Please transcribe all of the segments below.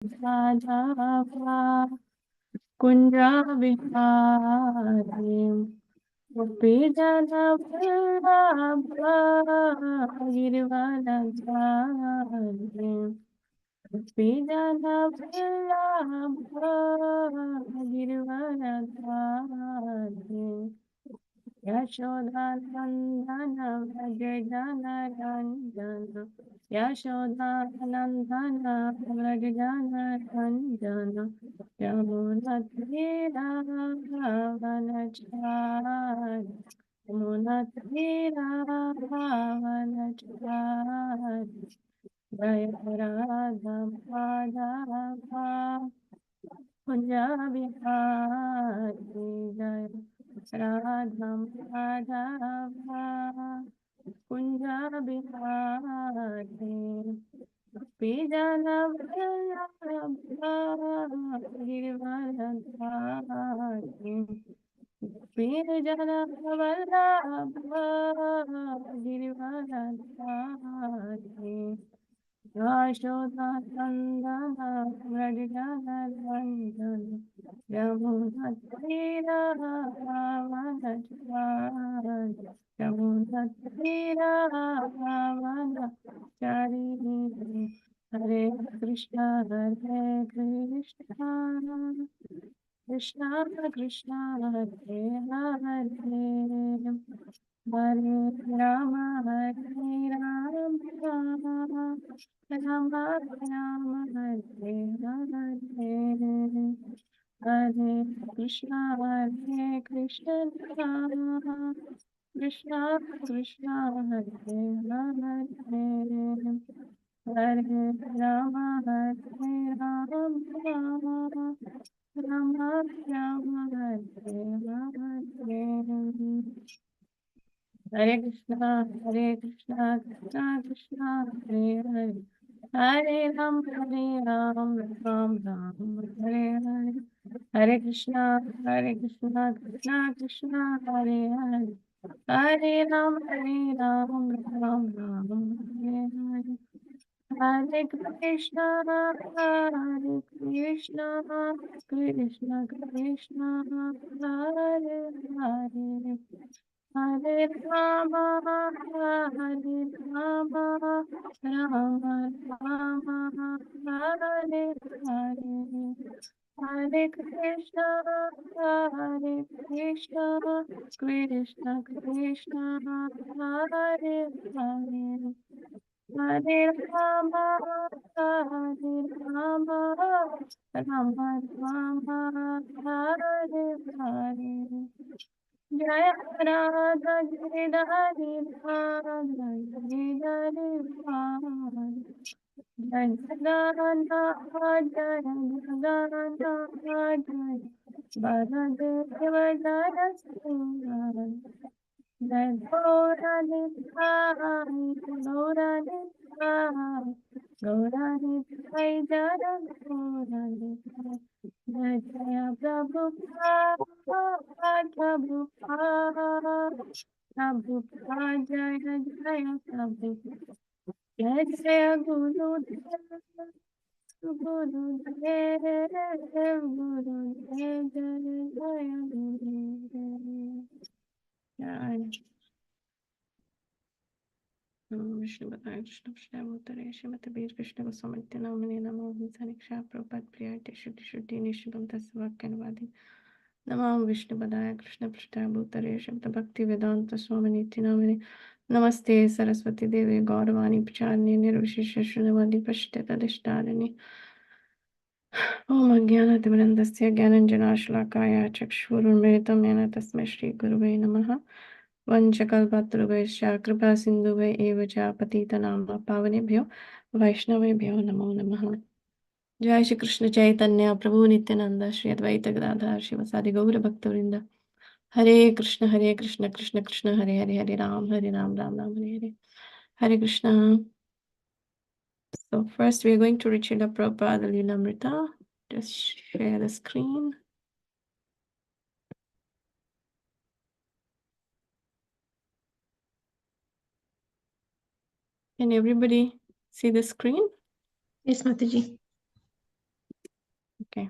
राधा कुंजा विहारी गोपी जन वल्लभा गिरिवरधारी गोपी जन वल्लभा गिरिवरधारी यशोदानंदन व्रज जन रंजन यशोदानंदन व्रज जन रंजन यमुना तीरावनचारि यमुना तीरावनचारि जय राधा माधवा कुंज बिहारी जय राधा माधवा कुंज बिहारी बीजन वल्लभा गिरिवरधारी बीजन वल्लभा गिरिवरधारी यशोदानंदन व्रज जन रंजन यमुना तीरावनचारि यमुना तीरावनचारि हरे कृष्ण कृष्ण कृष्ण हरे हरे हरे राम राम राम राम हरे हरे हरे कृष्ण कृष्ण कृष्ण हरे हरे हरे राम राम राम राम हरे हरे हरे कृष्णा कृष्णा कृष्णा हरे हरे हरे राम राम राम हरे हरे हरे कृष्णा कृष्णा कृष्णा हरे हरे हरे राम राम राम हरे हरे हरे कृष्णा कृष्ण कृष्ण हरे हरे हरे राम राम राम हरे हरे हरे कृष्ण कृष्ण कृष्ण हरे हरे हरे राम राम राम हरे हरे जय राधा गिरधारी राधा गिरधारी जय सदानंद जय सदानंद जय वरदेव जय सिंह जय गौरानिधाय गौरानिधाय गौरानिधाय जय गौरानिधाय जय जय प्रभुपाद प्रभुपाद प्रभुपाद जय जय प्रभुपाद जय जय गुरुदेव गुरुदेव गुरुदेव जय जय गुरुदेव जय विष्णु बताए कृष्ण कृष्ण अवतरे श्रीमती वीर कृष्ण गोस्वामी नामिने नमो हंसनिक्षा प्रपद प्रियाटे शुद्धि शुद्धि निष्ठुरम तस्य वाक्यानुवादि नमो विष्णु पदाय कृष्ण पृष्ठाय भूतले श्रीमद भक्ति वेदांत स्वामी नित्य नामिने नमस्ते सरस्वती देवी गौरवाणी प्रचारिणे निर्विशेष शून्यवादी पश्चादधिष्ठारिणे ओम अज्ञानतिमिरन्दस्य ज्ञानञ्जनाशलाकाय चक्षुरुन्मिलितं येन तस्मै श्रीगुरुवे नमः वंशकल्पतरुभ्यश्च कृपा सिन्धुभ्य एव च पतितनाम पावनेभ्यो वैष्णवेभ्यो नमो नमः। जय श्री कृष्ण चैतन्य प्रभु नित्यानंद श्री अद्वैत गदाधर शिवसादि गौर भक्तवृंद हरे Krishna Krishna Krishna Hare Hare Hare Ram Ram Ram Hare Hare Hare Krishna. So first we are going to read Srila Prabhupada Lilamrita. Just share the screen. Can everybody see the screen? Yes, Mataji. Okay.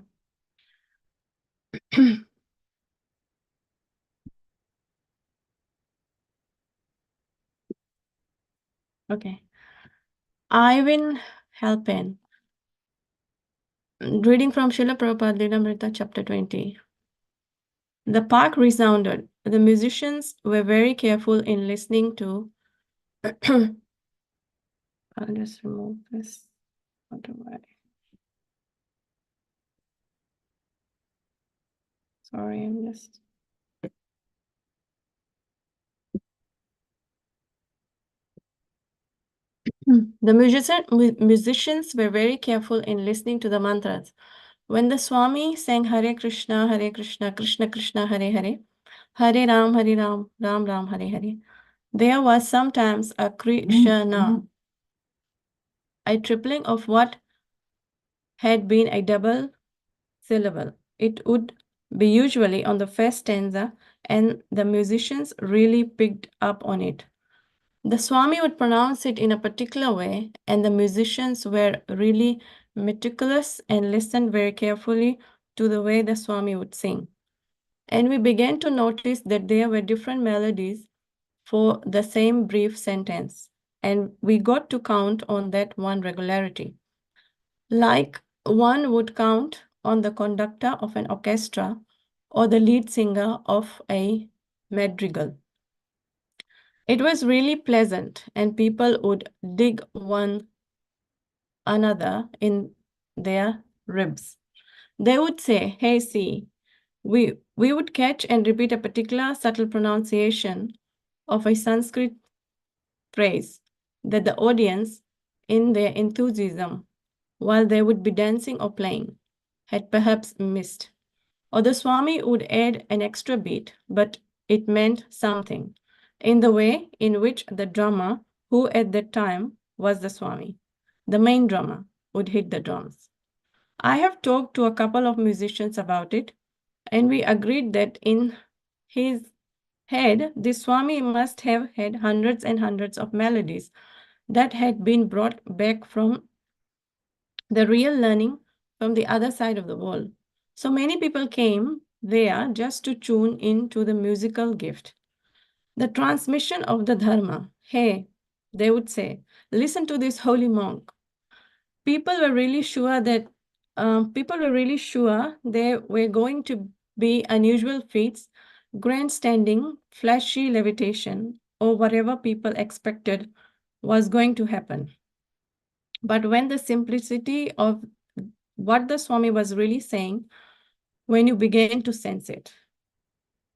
Okay. Ivan Halpin. Reading from Srila Prabhupada Lilamrita, chapter 20. The park resounded. The musicians were very careful in listening to. I'll just remove this. Sorry, I'm just. The musicians were very careful in listening to the mantras. When the Swami sang Hare Krishna, Krishna Krishna, Hare Hare, Hare Ram, Ram Ram, Hare Hare, there was sometimes a Krishna, a tripling of what had been a double syllable. It would be usually on the first stanza, and the musicians really picked up on it. The Swami would pronounce it in a particular way, and the musicians were really meticulous and listened very carefully to the way the Swami would sing. And we began to notice that there were different melodies for the same brief sentence, and we got to count on that one regularity. Like one would count on the conductor of an orchestra or the lead singer of a madrigal. It was really pleasant, and people would dig one another in their ribs. They would say, "Hey, see," we would catch and repeat a particular subtle pronunciation of a Sanskrit phrase that the audience, in their enthusiasm, while they would be dancing or playing, had perhaps missed. Or the Swami would add an extra beat, but it meant something, in the way in which the drummer, who at that time was the Swami, the main drummer, would hit the drums. I have talked to a couple of musicians about it, and we agreed that in his head, the Swami must have had hundreds and hundreds of melodies that had been brought back from the real learning from the other side of the world. So many people came there just to tune in to the musical gift. The transmission of the Dharma. Hey, they would say, listen to this holy monk. People were really sure that there were going to be unusual feats, grandstanding, flashy levitation, or whatever people expected was going to happen. But when the simplicity of what the Swami was really saying, when you began to sense it,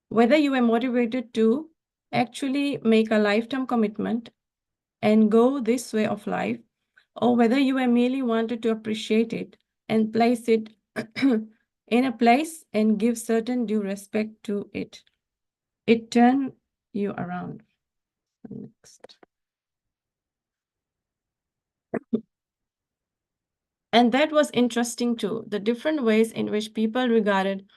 whether you were motivated to actually make a lifetime commitment and go this way of life, or whether you were merely wanted to appreciate it and place it in a place and give certain due respect to it, it turned you around. Next. And that was interesting too, the different ways in which people regarded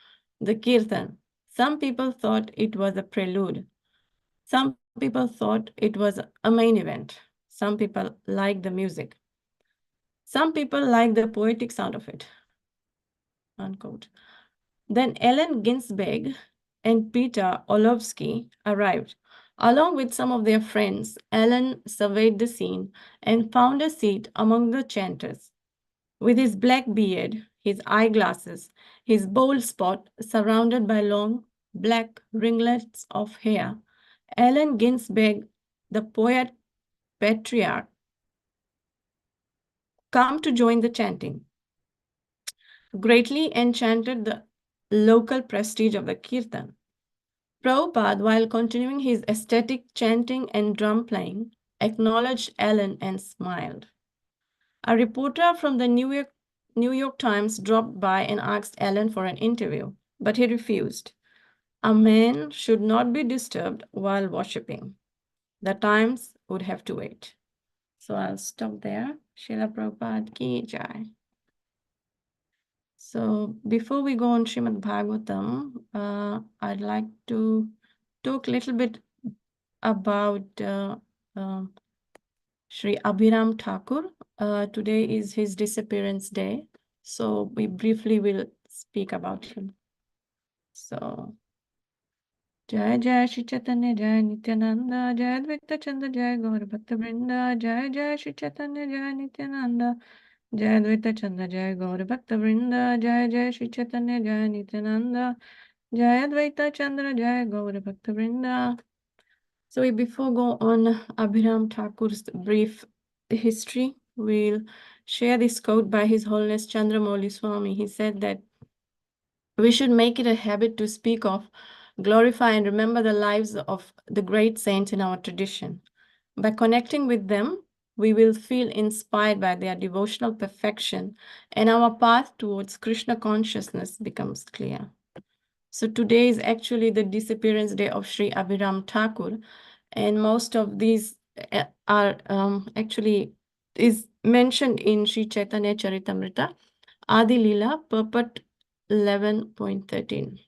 the kirtan. Some people thought it was a prelude. Some people thought it was a main event. Some people liked the music. Some people liked the poetic sound of it. Unquote. Then Ellen Ginsberg and Peter Orlovsky arrived. Along with some of their friends, Ellen surveyed the scene and found a seat among the chanters. With his black beard, his eyeglasses, his bald spot surrounded by long black ringlets of hair, Allen Ginsberg, the poet patriarch, come to join the chanting, greatly enchanted the local prestige of the kirtan. Prabhupada, while continuing his aesthetic chanting and drum playing, acknowledged Allen and smiled. A reporter from the New York Times dropped by and asked Allen for an interview, but he refused. A man should not be disturbed while worshipping. The Times would have to wait. So I'll stop there. Srila Prabhupada ki jai. So before we go on Srimad Bhagavatam, I'd like to talk a little bit about Sri Abhiram Thakur. Today is his disappearance day. So we briefly will speak about him. So Jai Jai Shri Chaitanya Jai Nityananda Jai Advaita Chanda Jai Gaur Bhakta Vrinda Jai Jai Shri Chaitanya Jai Nityananda Jai Advaita Chanda Jai Gaur Bhakta Vrinda Jai Jai Shri Chaitanya Jai Nityananda Jai Advaita Chandra Jai Gaur Bhakta Vrinda. So before go on Abhiram Thakur's brief history, we'll share this quote by His Holiness Chandramouli Swami. He said that we should make it a habit to speak of, glorify, and remember the lives of the great saints in our tradition. By connecting with them, we will feel inspired by their devotional perfection, and our path towards Krishna consciousness becomes clear. So today is actually the disappearance day of Sri Abhiram Thakur, and most of these are actually is mentioned in Sri Chaitanya Charitamrita, Adi Lila, Purport 11.13.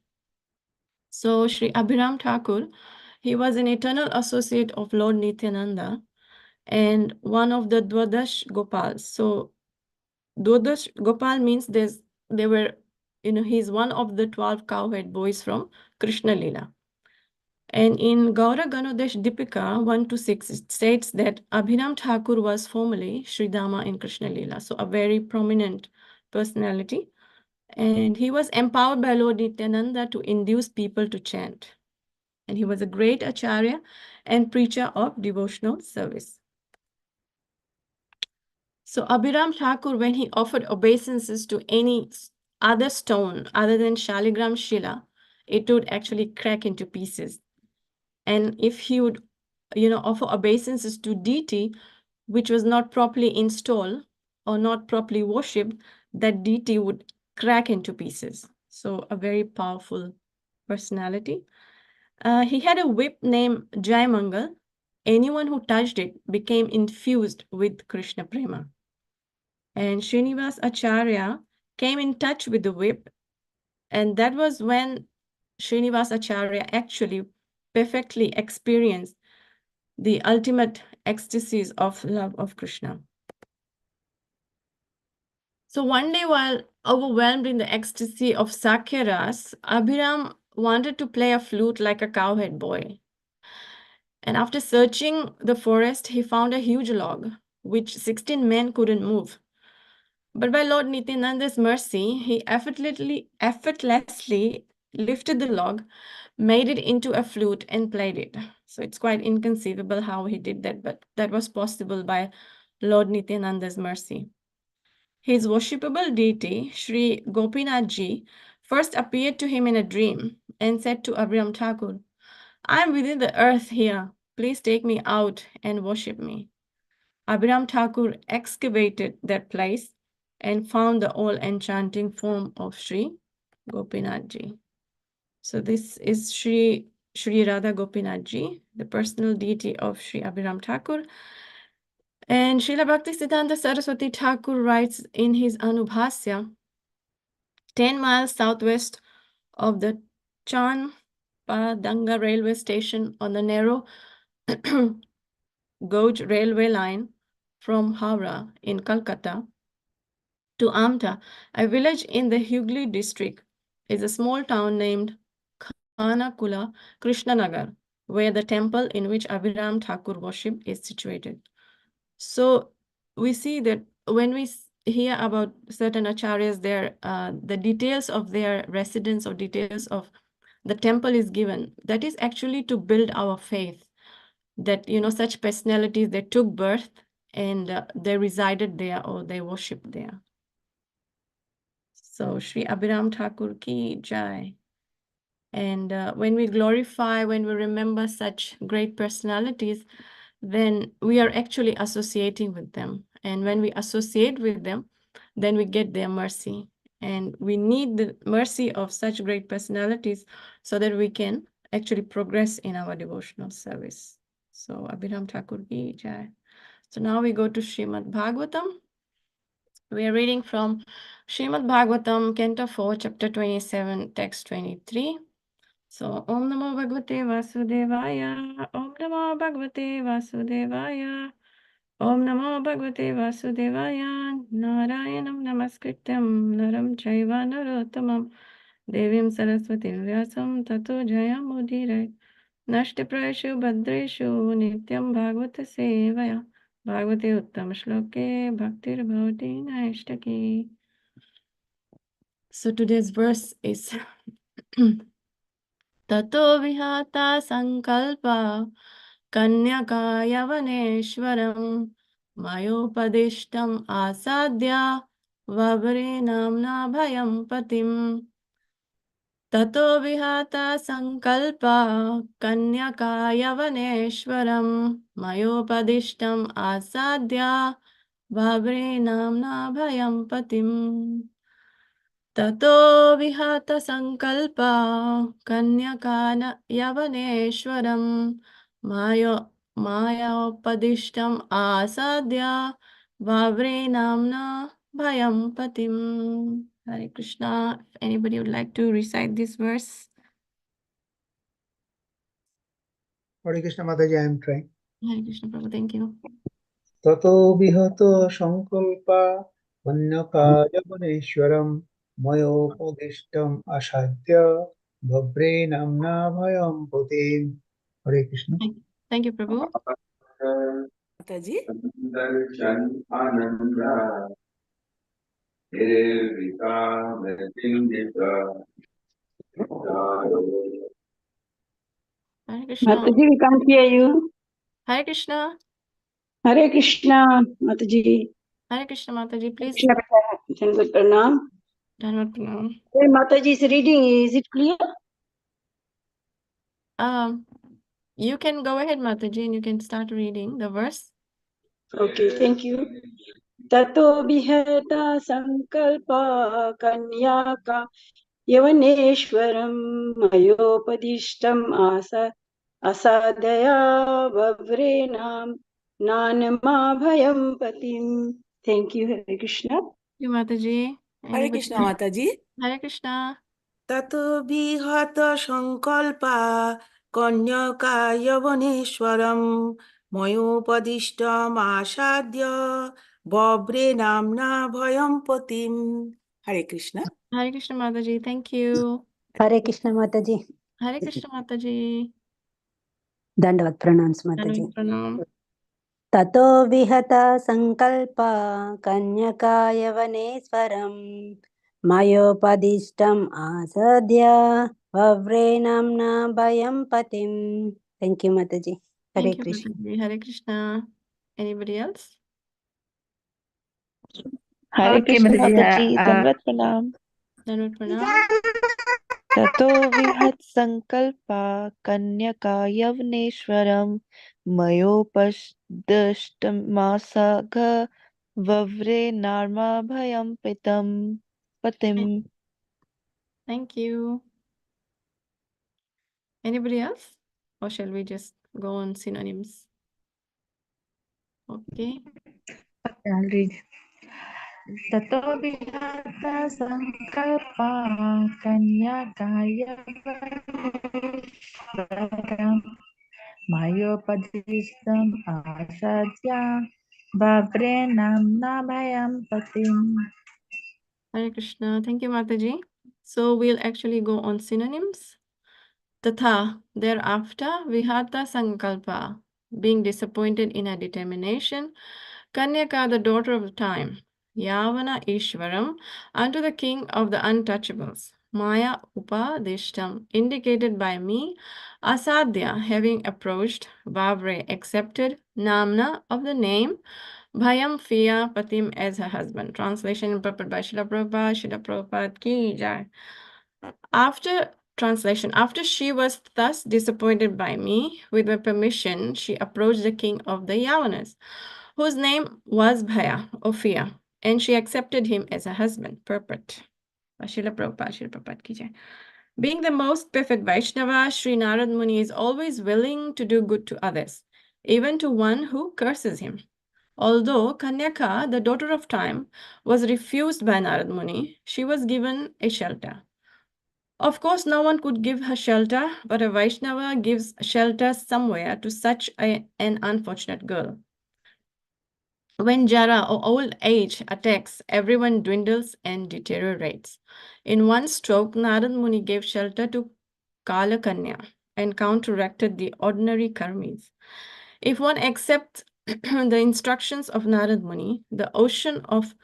So Sri Abhiram Thakur, he was an eternal associate of Lord Nityananda and one of the Dwadash Gopals. So Dwadash Gopal means he's one of the 12 cowhead boys from Krishna Lila. And in Gaura Ganodesh Dipika 1 to 6, it states that Abhiram Thakur was formerly Sridama in Krishna Lila, so a very prominent personality. And he was empowered by Lord Nityananda to induce people to chant. And he was a great acharya and preacher of devotional service. So Abhiram Thakur, when he offered obeisances to any other stone other than Shaligram Shila, it would actually crack into pieces. And if he would, offer obeisances to deity, which was not properly installed or not properly worshipped, that deity would crack into pieces. So a very powerful personality. He had a whip named Jaimangal. Anyone who touched it became infused with Krishna Prema. And Srinivas Acharya came in touch with the whip, and that was when Srinivas Acharya actually perfectly experienced the ultimate ecstasies of love of Krishna. So one day, while overwhelmed in the ecstasy of Sakya Ras, Abhiram wanted to play a flute like a cowhead boy. And after searching the forest, he found a huge log, which 16 men couldn't move. But by Lord Nityananda's mercy, he effortlessly lifted the log, made it into a flute, and played it. So it's quite inconceivable how he did that, but that was possible by Lord Nityananda's mercy. His worshipable deity, Sri Gopinathji, first appeared to him in a dream and said to Abhiram Thakur, "I am within the earth here. Please take me out and worship me." Abhiram Thakur excavated that place and found the all-enchanting form of Sri Gopinathji. So this is Sri Radha Gopinathji, the personal deity of Sri Abhiram Thakur. And Srila Bhaktisiddhanta Saraswati Thakur writes in his Anubhasya, 10 miles southwest of the Chanpadanga railway station on the narrow gauge railway line from Howrah in Calcutta to Amta, a village in the Hugli district, is a small town named Khanakula Krishnanagar, where the temple in which Abhiram Thakur worshipped is situated. So we see that when we hear about certain acharyas, the details of their residence or details of the temple is given. That is actually to build our faith that, such personalities, they took birth and they resided there or they worshipped there. So Sri Abhiram Thakur ki jai. And when we glorify, when we remember such great personalities, then we are actually associating with them. And when we associate with them, then we get their mercy. And we need the mercy of such great personalities so that we can actually progress in our devotional service. So Abhiram Thakur ki jai. So now we go to Srimad Bhagavatam. We are reading from Srimad Bhagavatam, Canto 4, Chapter 27, Text 23. So, Om Namo Bhagavate Vasudevaya, Om Namo Bhagavate Vasudevaya, Om Namo Bhagavate Vasudevaya. Narayanam Namaskrityam Naram Chaiva Narottamam Devim Saraswati Vyasam Tato Jayamudire. Nashtiprayashu Bhadreshu Nityam Bhagavata Sevaya. Bhagavate Uttam Shloke Bhaktir Bhavati Naishtaki. So today's verse is Tato Vihata Sankalpa Kanyaka Yavaneswaram Mayopadishtam Asadya Vabri Namna Bhayam Patim Tato Vihata Sankalpa Kanyaka Yavaneswaram Mayopadishtam Asadya Vabri Namna Bhayam Patim ततो विहत संकल्प कन्यकान यवनेश्वरं मायोपदिष्टम् आसाद्य वाव्रे नाम्ना भयं पतिम्. Hare Krishna. If anybody would like to recite this verse. Hare Krishna Mataji, I am trying. Hare Krishna Prabhu, thank you. ततो विहत संकल्पा वन्यकाय वनेश्वरम् मयोपदिष्टम् असाध्य भव्रे नाम्ना भयं पतिम्. Hare Krishna. Thank you, Prabhu. Mataji. Hare Krishna. Mataji, we can't hear you. Hare Krishna. Hare Krishna, Mataji. Hare Krishna Mataji, please. Krishna Beta, Pranam. Dhanavad Pranam. Hey, Mataji is reading. Is it clear? You can go ahead, Mataji, and you can start reading the verse. Okay, thank you. Tato bihata sankalpa kanyaka yavaneshwaram mayopadishtam asadaya vavrenam nanama bhayam patim. Thank you, Hare Krishna. Thank you, Mataji. Hare Anybody Krishna else? Mataji. Hare Krishna. Tato bihata sankalpa kanyaka yavaneswaram mayopadishtam asadya babre namna bhayam patim. Hare Krishna. Hare Krishna Mataji, thank you. Hare Krishna Mataji. Hare Krishna Mataji. Dandavat pranams Mataji. Dhanavad Pranam. Tato vihata sankalpa kanyakaya vaneswaram mayopadishtam asadya vavre namna bhayam patim. Thank you Mataji. Hare Thank you, Krishna. Mataji. Hare Krishna. Anybody else? Hare Krishna Mataji. Dandavat pranam. Dhanavad Pranam. Tato vihat sankalpa kanyaka yavneshwaram mayopashdashtamasa vavre narma bhayam patim. Thank you. Anybody else? Or shall we just go on synonyms? Okay. I'll read. Tato vihata sankalpa kanyakaya vaneswaram mayopadishtam asadya babre namna bhayam patim. Hare Krishna. Thank you, Mataji. So we'll actually go on synonyms. Tatha, thereafter, Vihata Sankalpa, being disappointed in her determination. Kanyaka, the daughter of time. Yavana Ishwaram, unto the king of the untouchables. Maya Upadishtam, indicated by me. Asadya, having approached. Vavre, accepted. Namna, of the name. Bhayam, fear. Patim, as her husband. Translation prepared by Srila Prabhupada. Srila Prabhupada ki jai. After she was thus disappointed by me, with my permission, she approached the king of the Yavanas, whose name was Bhaya, or fear, and she accepted him as a husband. Purport. Srila Prabhupada ki jai. Being the most perfect Vaishnava, Sri Narad Muni is always willing to do good to others, even to one who curses him. Although Kanyaka, the daughter of time, was refused by Narad Muni, she was given a shelter. Of course, no one could give her shelter, but a Vaishnava gives shelter somewhere to such an unfortunate girl. When Jara or old age attacks, everyone dwindles and deteriorates. In one stroke, Narad Muni gave shelter to Kalakanya and counteracted the ordinary karmis. If one accepts the instructions of Narad Muni, the ocean of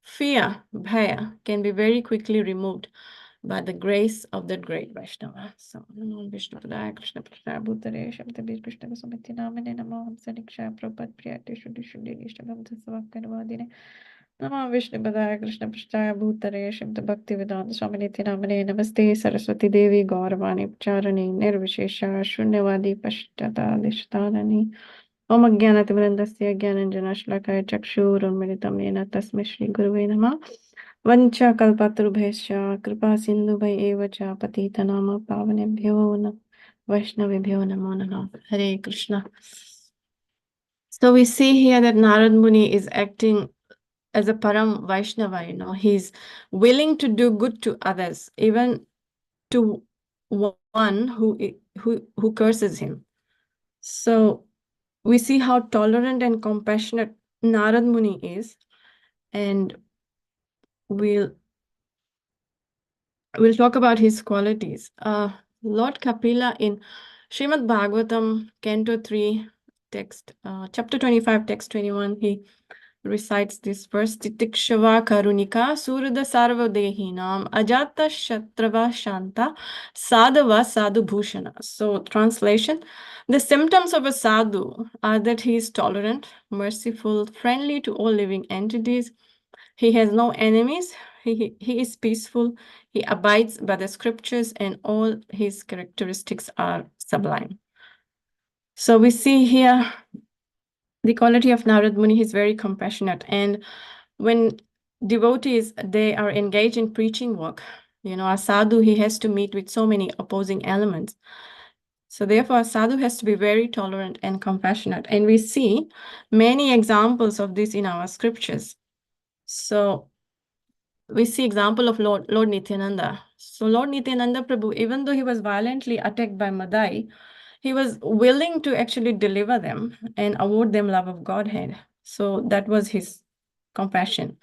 fear, bhaya, can be very quickly removed by the grace of that great Vaishnava. So, Namo Vishnu Padaya Krishna Prasthaya Bhutare Shabda Bir Krishna Vasumati Namane Namo Ham Saniksha Prabhat Priyate Shuddhi Shuddhi Nishtabam Tasavakkanavadine Namo Vishnu Padaya Krishna Prasthaya Bhutare Shabda Bhakti Vedanta Swaminiti Namane Namaste Saraswati Devi Gauravani Pacharani Nirvishesha Shunyavadi Pashtata Lishtanani Om Ajnanatimirandasya Jnananjanashlakaya Chakshurunmilitam Yena Tasmai Shri Guruve Namah Vancha kalpatarubhescha kripa sindhu bhai eva cha patitanam pavanebhyo vaishnavibhyo namo namaha. Hare Krishna. So we see here that Narad Muni is acting as a Param Vaishnava, he's willing to do good to others, even to one who curses him. So we see how tolerant and compassionate Narad Muni is, and we'll talk about his qualities. Lord Kapila in Srimad Bhagavatam, Canto 3, text, chapter 25, text 21, he recites this verse, Titikshava Karunika Surada Sarvadehinam Ajata Shatrava Shanta Sadhava Sadhu Bhushana. So, translation, the symptoms of a sadhu are that he is tolerant, merciful, friendly to all living entities. He has no enemies. He is peaceful. He abides by the scriptures, and all his characteristics are sublime. So we see here the quality of Narad Muni. He's very compassionate. And when devotees, they are engaged in preaching work, a sadhu, he has to meet with so many opposing elements. So therefore, a sadhu has to be very tolerant and compassionate. And we see many examples of this in our scriptures. So we see example of Lord Nityananda. So Lord Nityananda Prabhu, even though he was violently attacked by Madai, he was willing to actually deliver them and award them love of Godhead. So that was his compassion.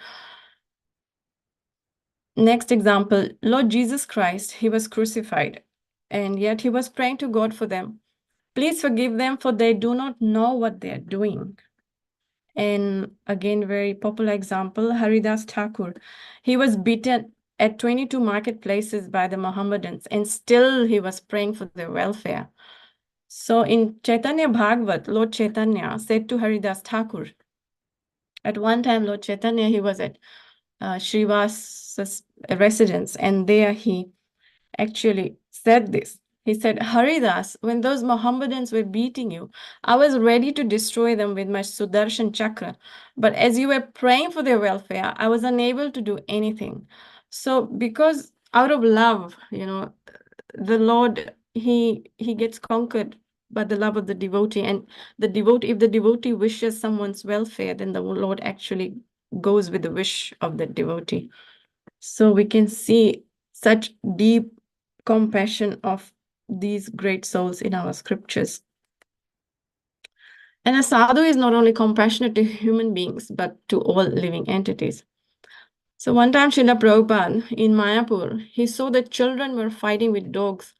Next example, Lord Jesus Christ, he was crucified, and yet he was praying to God for them. Please forgive them, for they do not know what they are doing. And again, very popular example, Haridas Thakur. He was beaten at 22 marketplaces by the Mohammedans, and still he was praying for their welfare. So in Chaitanya Bhagavat, Lord Chaitanya said to Haridas Thakur, at one time, Lord Chaitanya, he was at Srivasa's residence, and there he actually said this. He said, Haridas, when those Mohammedans were beating you, I was ready to destroy them with my Sudarshan Chakra. But as you were praying for their welfare, I was unable to do anything. So because out of love, the Lord, he gets conquered by the love of the devotee. And if the devotee wishes someone's welfare, then the Lord actually goes with the wish of the devotee. So we can see such deep compassion of these great souls in our scriptures. And a sadhu is not only compassionate to human beings, but to all living entities. So one time, Srila Prabhupada in Mayapur, he saw that children were fighting with dogs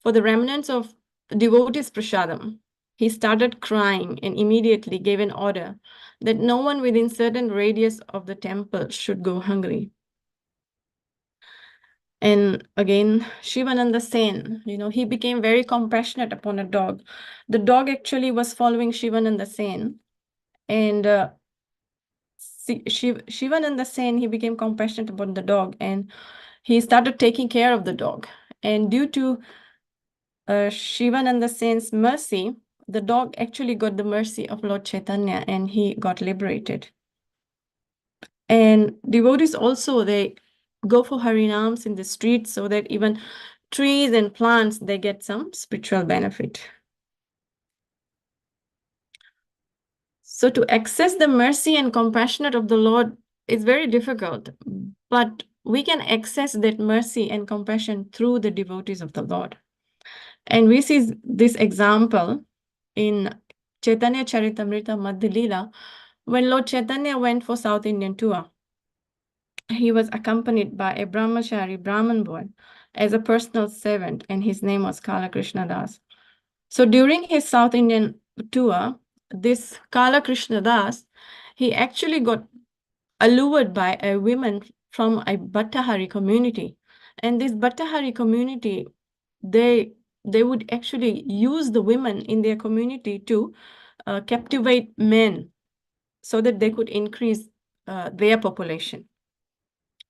for the remnants of devotees' prasadam. He started crying and immediately gave an order that no one within certain radius of the temple should go hungry. And again, Shivananda Sen, he became very compassionate upon a dog. The dog actually was following Shivananda Sen. And Shivananda Sen, he became compassionate about the dog, and he started taking care of the dog. And due to Shivananda Sen's mercy, the dog actually got the mercy of Lord Chaitanya, and he got liberated. And devotees also, they go for harinams in the streets so that even trees and plants, they get some spiritual benefit. So to access the mercy and compassionate of the Lord is very difficult, but we can access that mercy and compassion through the devotees of the Lord. And we see this example in Chaitanya Charitamrita Madhya Leela, when Lord Chaitanya went for South Indian tour, he was accompanied by a brahmachari Brahman boy as a personal servant, and his name was Kala Krishna Das. So during his South Indian tour, this Kala Krishna Das, he actually got allured by a woman from a Bhattahari community. And this Bhattahari community, they would actually use the women in their community to captivate men so that they could increase their population.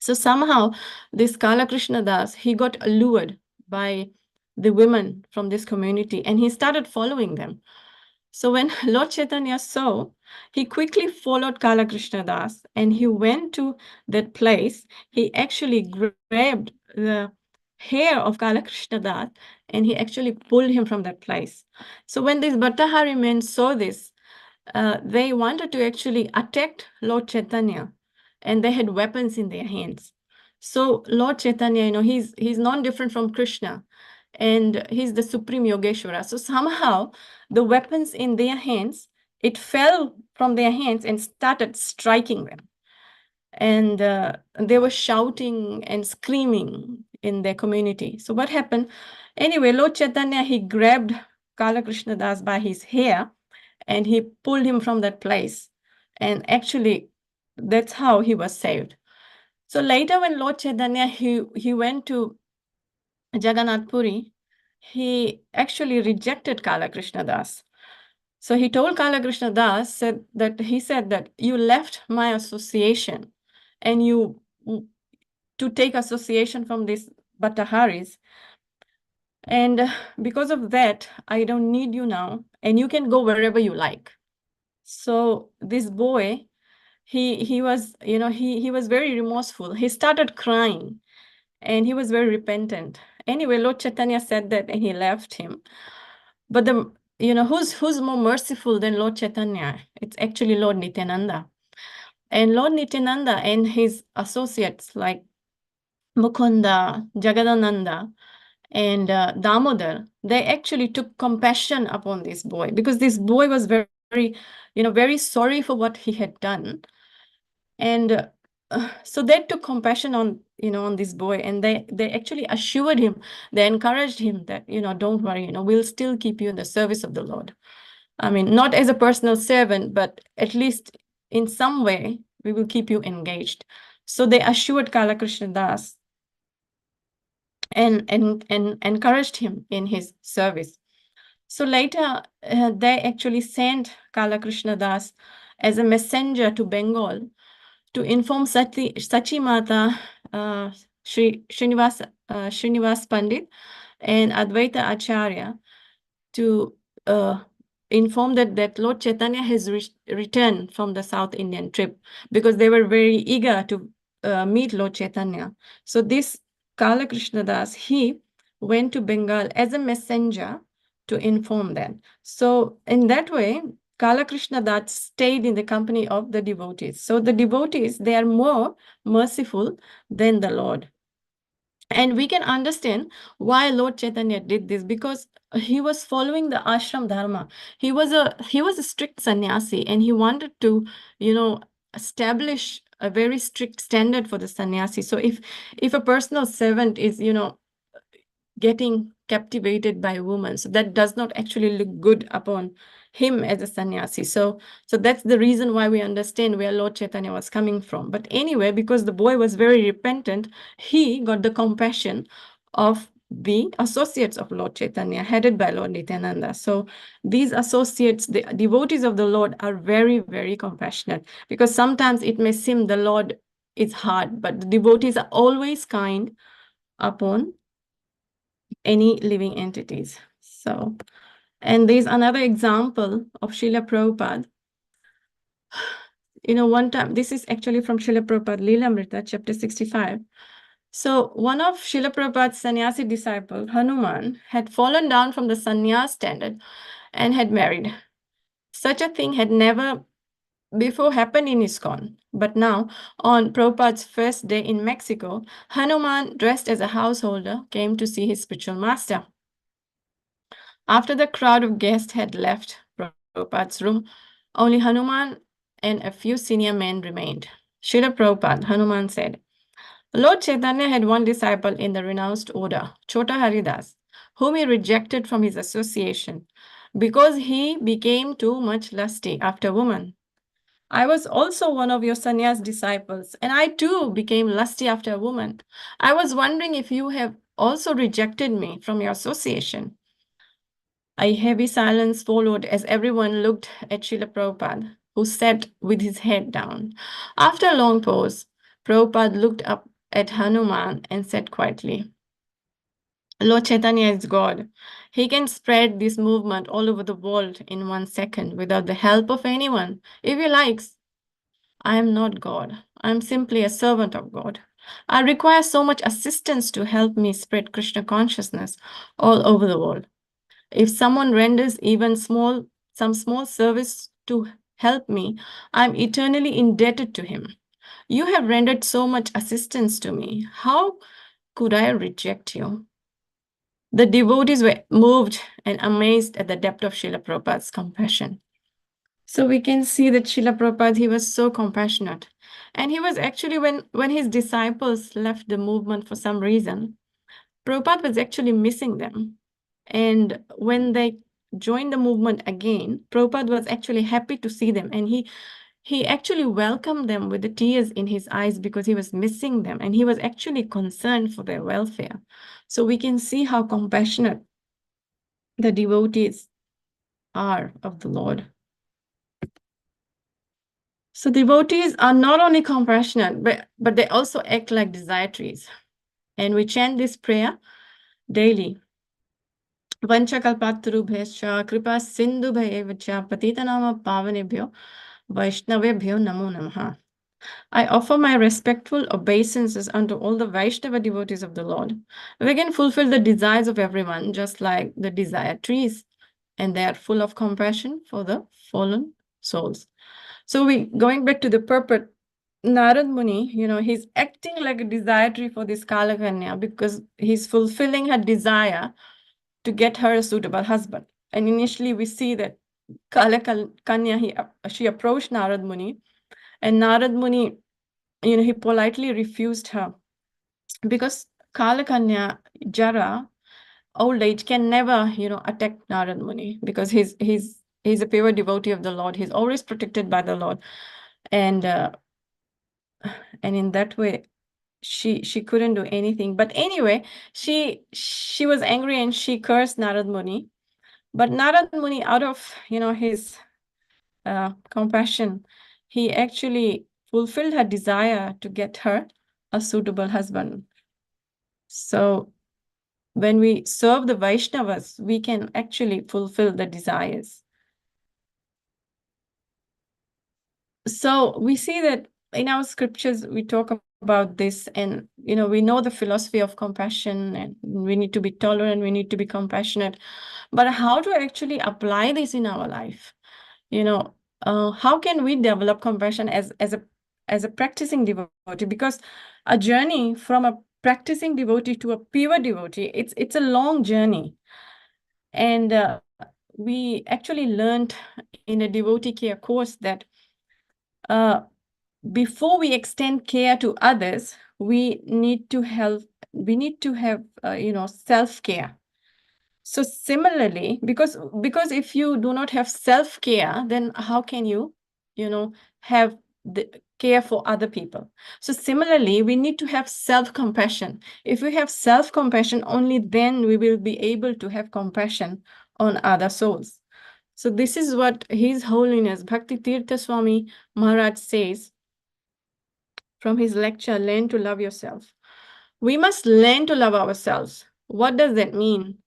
So somehow this Kala Krishna Das, he got allured by the women from this community and he started following them. So when Lord Chaitanya saw, he quickly followed Kala Krishna Das and he went to that place. He actually grabbed the hair of Kala Krishna Das and he actually pulled him from that place. So when these Bhattahari men saw this, they wanted to actually attack Lord Chaitanya and they had weapons in their hands. So Lord Chaitanya, he's non-different from Krishna and he's the Supreme Yogeshwara. So somehow the weapons in their hands, it fell from their hands and started striking them. And they were shouting and screaming in their community. So what happened? Anyway, Lord Chaitanya, he grabbed Kala Krishna Das by his hair and he pulled him from that place. And actually, that's how he was saved. So later when Lord Chaitanya, he went to Jagannath Puri, he actually rejected Kala Krishna Das. So he told Kala Krishna Das said that you left my association and you to take association from these Bhattaharis. And because of that, I don't need you now. And you can go wherever you like. So this boy, he was, he was very remorseful. He started crying and he was very repentant. Anyway, Lord Chaitanya said that and he left him. But who's more merciful than Lord Chaitanya? It's actually Lord Nityananda. And Lord Nityananda and his associates like Mukunda, Jagadananda, and Damodar, they actually took compassion upon this boy because this boy was very, very sorry for what he had done. And so they took compassion on, on this boy and they actually assured him, they encouraged him that, don't worry, we'll still keep you in the service of the Lord. I mean, not as a personal servant, but at least in some way, we will keep you engaged. So they assured Kala Krishna Das and encouraged him in his service. So later, they actually sent Kala Krishna Das as a messenger to Bengal to inform Sachi Mata, Srinivas Pandit, and Advaita Acharya to inform that Lord Chaitanya has returned from the South Indian trip because they were very eager to meet Lord Chaitanya. So this Kala Krishna Das, he went to Bengal as a messenger to inform them. So in that way, Kala Krishna Das stayed in the company of the devotees. So the devotees, they are more merciful than the Lord. And we can understand why Lord Chaitanya did this because he was following the ashram dharma. He was a strict sannyasi and he wanted to, establish a very strict standard for the sannyasi. So if a personal servant is, getting captivated by a woman, so that does not actually look good upon him as a sannyasi. So that's the reason why we understand where Lord Chaitanya was coming from. But anyway, because the boy was very repentant, he got the compassion of the associates of Lord Chaitanya, headed by Lord Nityananda. So these associates, the devotees of the Lord, are very, very compassionate because sometimes it may seem the Lord is hard, but the devotees are always kind upon any living entities. So, and there's another example of Srila Prabhupada. One time, this is actually from Srila Prabhupada Leelamrita, chapter 65. So one of Srila Prabhupada's sannyasi disciple, Hanuman, had fallen down from the sannyas standard and had married. Such a thing had never before happened in ISKCON. But now, on Prabhupada's first day in Mexico, Hanuman, dressed as a householder, came to see his spiritual master. After the crowd of guests had left Prabhupada's room, only Hanuman and a few senior men remained. Srila Prabhupada, Hanuman said, Lord Chaitanya had one disciple in the renounced order, Chota Haridas, whom he rejected from his association because he became too much lusty after women. I was also one of your sannyas disciples, and I too became lusty after a woman. I was wondering if you have also rejected me from your association. A heavy silence followed as everyone looked at Srila Prabhupada, who sat with his head down. After a long pause, Prabhupada looked up at Hanuman and said quietly, Lord Chaitanya is God. He can spread this movement all over the world in 1 second without the help of anyone, if he likes. I am not God. I am simply a servant of God. I require so much assistance to help me spread Krishna consciousness all over the world. If someone renders even some small service to help me, I am eternally indebted to him. You have rendered so much assistance to me. How could I reject you? The devotees were moved and amazed at the depth of Srila Prabhupada's compassion. So we can see that Srila Prabhupada, he was so compassionate. And he was actually, when his disciples left the movement for some reason, Prabhupada was actually missing them. And when they joined the movement again, Prabhupada was actually happy to see them. And he actually welcomed them with the tears in his eyes because he was missing them. And he was actually concerned for their welfare. So we can see how compassionate the devotees are of the Lord. So devotees are not only compassionate, but they also act like desire trees. And we chant this prayer daily. Vanchakalpatarubhyascha kripa sindhubhayeva patitanama pavanebhyo vaishnavebhyo namo namaha. I offer my respectful obeisances unto all the Vaishnava devotees of the Lord. We can fulfill the desires of everyone, just like the desire trees, and they are full of compassion for the fallen souls. So going back to the purport, Narad Muni, he's acting like a desire tree for this Kalakanya because he's fulfilling her desire to get her a suitable husband. And initially we see that Kalakanya, she approached Narad Muni, and Narad Muni, he politely refused her because Kalakanya, Jara, old age, can never, attack Narad Muni because he's a pure devotee of the Lord. He's always protected by the Lord. And in that way, she couldn't do anything. But anyway, she was angry and she cursed Narad Muni. But Narad Muni, out of his compassion, he actually fulfilled her desire to get her a suitable husband. So when we serve the Vaishnavas, we can actually fulfill the desires. So we see that in our scriptures, we talk about this, and we know the philosophy of compassion, and we need to be tolerant, we need to be compassionate. But how to actually apply this in our life? How can we develop compassion as a practicing devotee? Because a journey from a practicing devotee to a pure devotee, it's a long journey. And we actually learned in a devotee care course that before we extend care to others, we need to have self-care. So similarly, because if you do not have self-care, then how can you have the care for other people? So similarly, we need to have self-compassion. If we have self-compassion, only then we will be able to have compassion on other souls. So this is what His Holiness Bhakti Tirtha Swami Maharaj says from his lecture, Learn to Love Yourself. We must learn to love ourselves. What does that mean?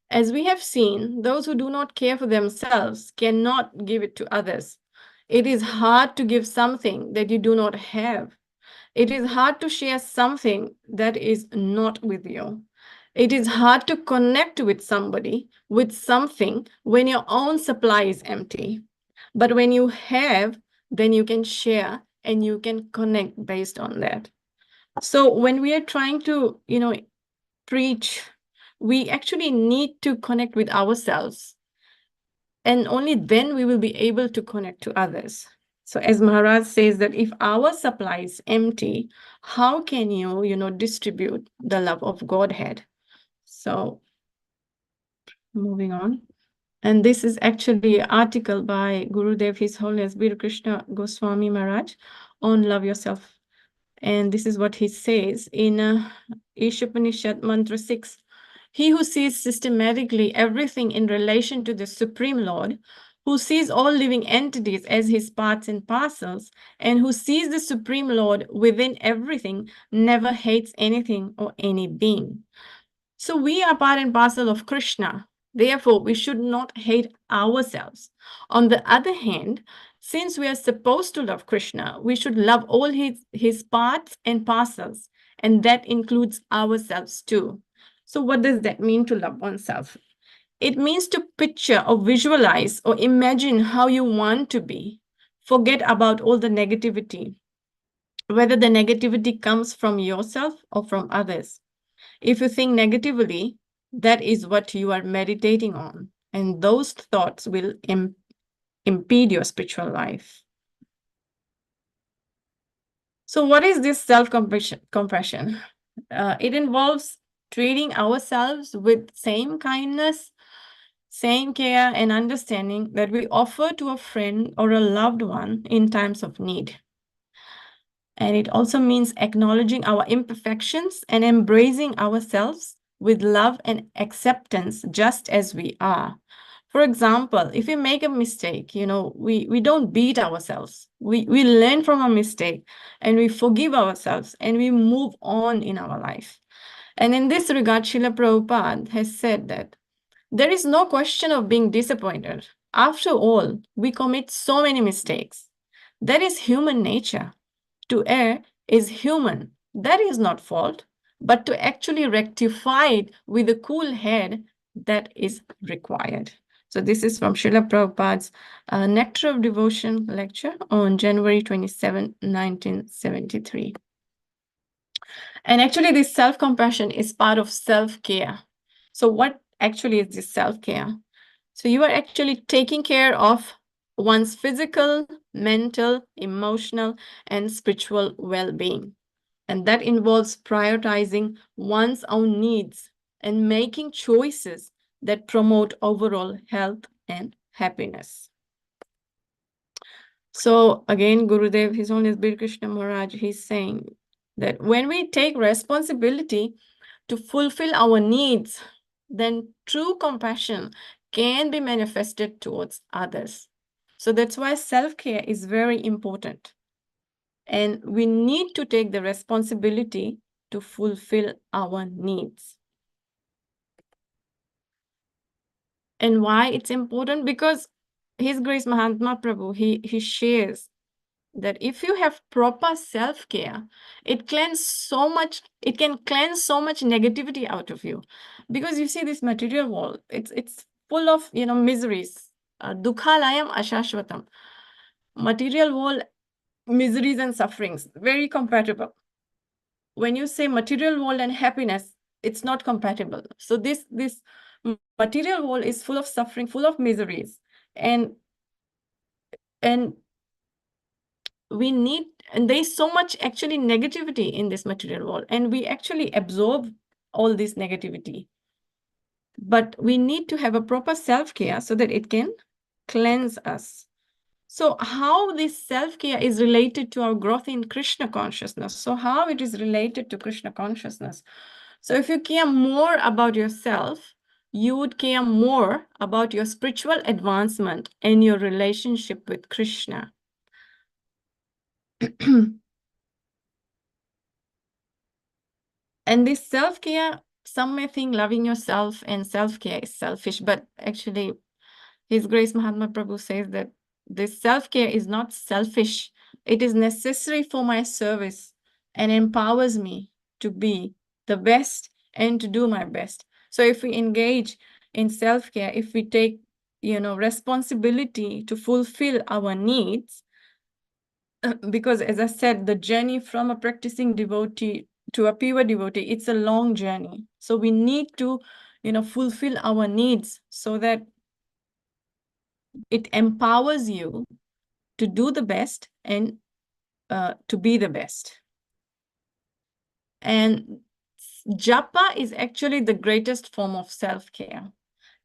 As we have seen, those who do not care for themselves cannot give it to others. It is hard to give something that you do not have. It is hard to share something that is not with you. It is hard to connect with somebody, with something, when your own supply is empty. But when you have, then you can share and you can connect based on that. So when we are trying to, preach, we actually need to connect with ourselves. And only then we will be able to connect to others. So as Maharaj says that if our supply is empty, how can you, distribute the love of Godhead? So moving on. And this is actually an article by Gurudev, His Holiness Bir Krishna Goswami Maharaj on Love Yourself. And this is what he says in Ishopanishad Mantra 6. He who sees systematically everything in relation to the Supreme Lord, who sees all living entities as his parts and parcels, and who sees the Supreme Lord within everything, never hates anything or any being. So we are part and parcel of Krishna. Therefore, we should not hate ourselves. On the other hand, since we are supposed to love Krishna, we should love all his parts and parcels, and that includes ourselves too. So what does that mean to love oneself? It means to picture or visualize or imagine how you want to be. Forget about all the negativity, whether the negativity comes from yourself or from others. If you think negatively, that is what you are meditating on, and those thoughts will impede your spiritual life. So what is this self-compassion? It involves treating ourselves with same kindness, same care and understanding that we offer to a friend or a loved one in times of need. And it also means acknowledging our imperfections and embracing ourselves with love and acceptance just as we are. For example, if we make a mistake, we don't beat ourselves. We learn from a mistake and we forgive ourselves and we move on in our life. And in this regard, Srila Prabhupada has said that there is no question of being disappointed. After all, we commit so many mistakes. That is human nature. To err is human. That is not fault, but to actually rectify it with a cool head, that is required. So this is from Srila Prabhupada's Nectar of Devotion lecture on January 27, 1973. And actually this self-compassion is part of self-care. So what actually is this self-care? So you are actually taking care of one's physical, mental, emotional, and spiritual well-being. And that involves prioritizing one's own needs and making choices that promote overall health and happiness. So again, Gurudev, His Holiness Bir Krishna Maharaj, he's saying that when we take responsibility to fulfill our needs, then true compassion can be manifested towards others. So that's why self-care is very important. And we need to take the responsibility to fulfill our needs. And why it's important? Because His Grace Mahatma Prabhu, he shares that if you have proper self-care, it can cleanse so much negativity out of you. Because you see this material world, it's full of miseries. Dukhalayam ashashvatam. Material world, miseries and sufferings, very compatible. When you say material world and happiness, it's not compatible. So this material world is full of suffering, full of miseries, and there's so much actually negativity in this material world, and we actually absorb all this negativity. But we need to have a proper self-care so that it can cleanse us. So how this self-care is related to our growth in Krishna consciousness? So how it is related to Krishna consciousness? So if you care more about yourself, you would care more about your spiritual advancement and your relationship with Krishna. And this self-care, some may think loving yourself and self-care is selfish, but actually His Grace Mahatma Prabhu says that this self-care is not selfish. It is necessary for my service and empowers me to be the best and to do my best. So if we engage in self-care, if we take, responsibility to fulfill our needs, because as I said, the journey from a practicing devotee to a pure devotee, it's a long journey. So we need to, fulfill our needs so that it empowers you to do the best and to be the best. And japa is actually the greatest form of self-care.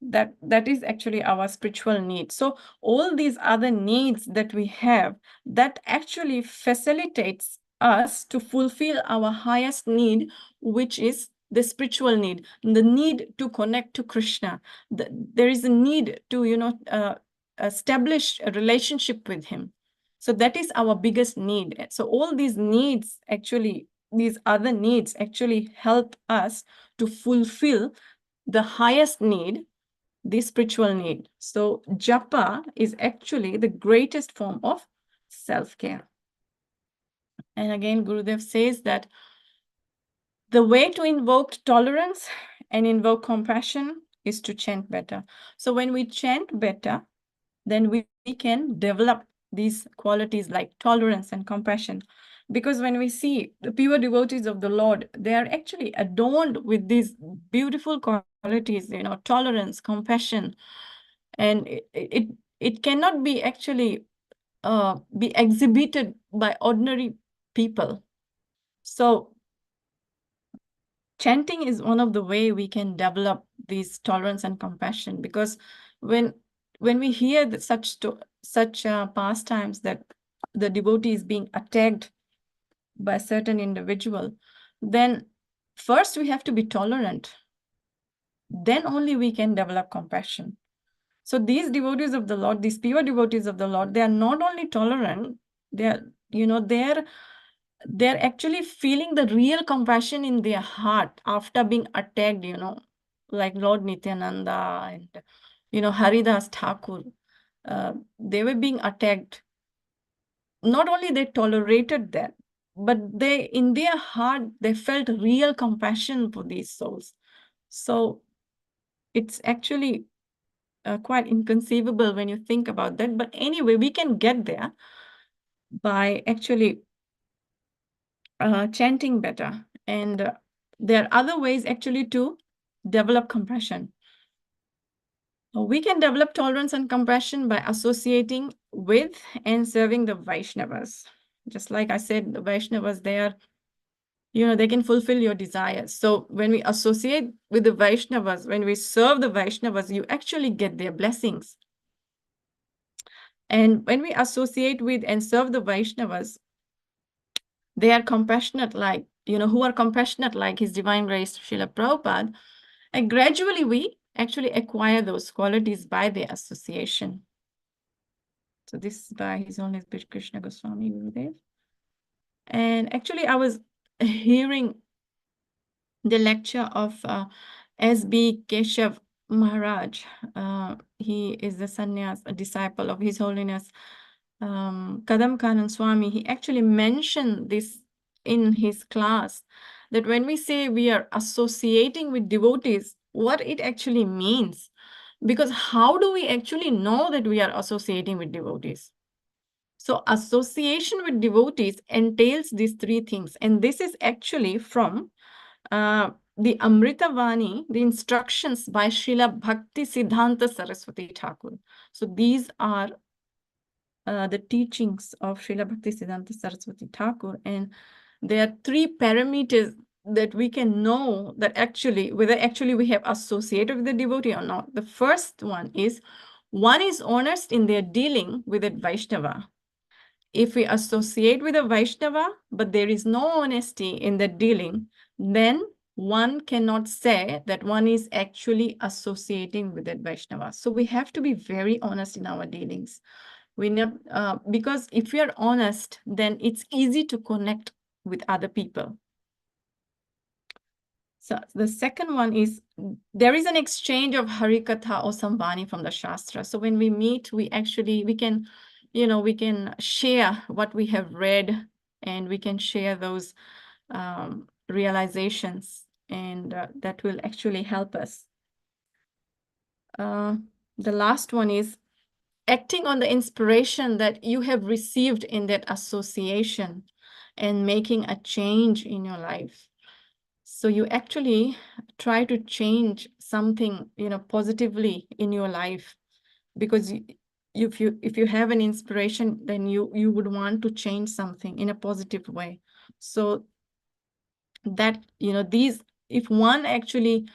That is actually our spiritual need. So all these other needs that we have, that actually facilitates us to fulfill our highest need, which is the spiritual need, the need to connect to Krishna. There is a need to, establish a relationship with him. So that is our biggest need. So all these needs actually, these other needs actually help us to fulfill the highest need, the spiritual need. So japa is actually the greatest form of self-care. And again, Gurudev says that the way to invoke tolerance and invoke compassion is to chant better. So when we chant better, then we can develop these qualities like tolerance and compassion. Because when we see the pure devotees of the Lord, they are actually adorned with these beautiful qualities, tolerance, compassion, and it cannot be actually be exhibited by ordinary people. So chanting is one of the way we can develop these tolerance and compassion, because when we hear that such pastimes that the devotee is being attacked by a certain individual, then first we have to be tolerant. Then only we can develop compassion. So these devotees of the Lord, these pure devotees of the Lord, they are not only tolerant, they're actually feeling the real compassion in their heart after being attacked, like Lord Nityananda and, Haridas Thakur. They were being attacked. Not only they tolerated that, but they, in their heart, they felt real compassion for these souls. So it's actually quite inconceivable when you think about that. But anyway, we can get there by actually chanting better. And there are other ways actually to develop compassion. We can develop tolerance and compassion by associating with and serving the Vaishnavas. Just like I said, the Vaishnavas, they can fulfill your desires. So when we associate with the Vaishnavas, when we serve the Vaishnavas, you actually get their blessings. And when we associate with and serve the Vaishnavas, they are compassionate, like, who are compassionate like His Divine Grace Srila Prabhupada. And gradually we actually acquire those qualities by their association. So this is by His Holiness Bhiksh Krishna Goswami Gurudev. And actually I was hearing the lecture of S.B. Keshav Maharaj. He is the sannyas, a disciple of His Holiness Kadam Kanan Swami. He actually mentioned this in his class, that when we say we are associating with devotees, what it actually means. Because how do we actually know that we are associating with devotees? So association with devotees entails these three things. And this is actually from the Amritavani, the instructions by Srila Bhakti Siddhanta Saraswati Thakur. So these are the teachings of Srila Bhakti Siddhanta Saraswati Thakur. And there are three parameters that we can know that actually, whether actually we have associated with the devotee or not. The first one is honest in their dealing with a Vaishnava. If we associate with a Vaishnava, but there is no honesty in the dealing, then one cannot say that one is actually associating with that Vaishnava. So we have to be very honest in our dealings. Because if we are honest, then it's easy to connect with other people. So the second one is, there is an exchange of Harikatha or Sambhani from the Shastra. So when we meet, we can share what we have read, and we can share those realizations, and that will actually help us. The last one is acting on the inspiration that you have received in that association and making a change in your life. So you actually try to change something, positively in your life, because if you have an inspiration, then you would want to change something in a positive way. So that, these, if one actually